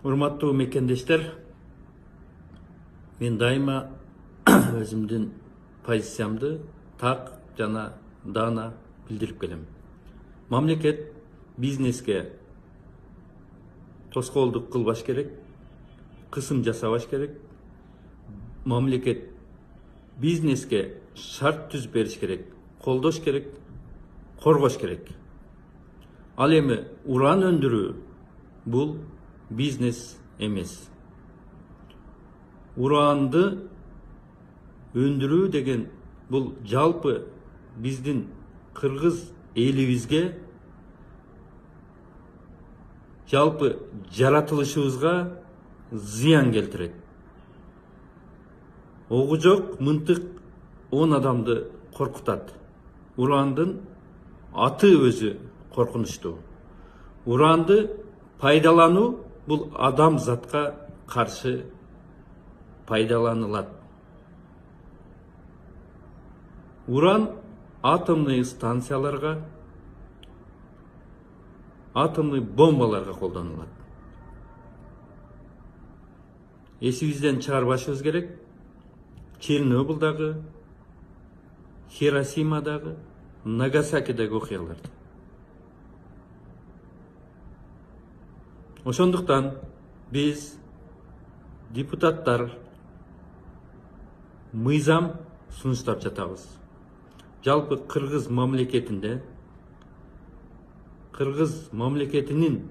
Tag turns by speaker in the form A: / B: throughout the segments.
A: Урматтуу мекендештер, мен дайыма өзүмдүн позициямды так жана даана билдирип келем. Мамлекет бизнеске тоскоолдук кылбаш керек, кысым жасабаш керек. Мамлекет бизнеске шарт түзүп бериш керек, колдош керек, коргош керек. Ал эми уран өндүрүү бул бизнес эмес. Уранды өндүрүү деген бул жалпы биздин кыргыз элибизге, жалпы жаратылышыбызга зыян келтирет. Огу жок мынтык 10 адамды коркутат. Урандын аты өзү коркунучтуу. Уранды пайдалануу бул адам затка каршы пайдаланылат. Уран атомный станцияларга, атомный бомбаларга колдонулат. Эсибизден чыгарбашыбыз керек. Чернобылдагы, Хиросимадагы, Нагасакидеги окуяларды. Ошондуктан биз депутаттар мыйзам сунуштап жатабыз. Жалпы Кыргыз мамлекетинде, Кыргыз мамлекетинин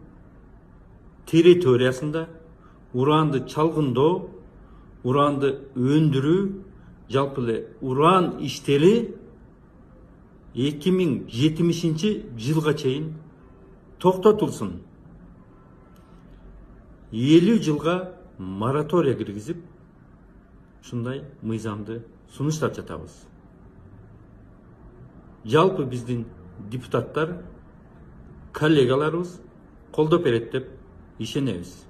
A: территориясында уранды чалгындоо, уранды өндүрүү, жалпы эле уран иштери 2070-жылга чейин токтотулсун. 50 жылга моратория киргизип, ушундай мыйзамды сунуштап жатабыз. Жалпы биздин депутаттар, коллегаларыбыз колдоп берет деп ишенебиз.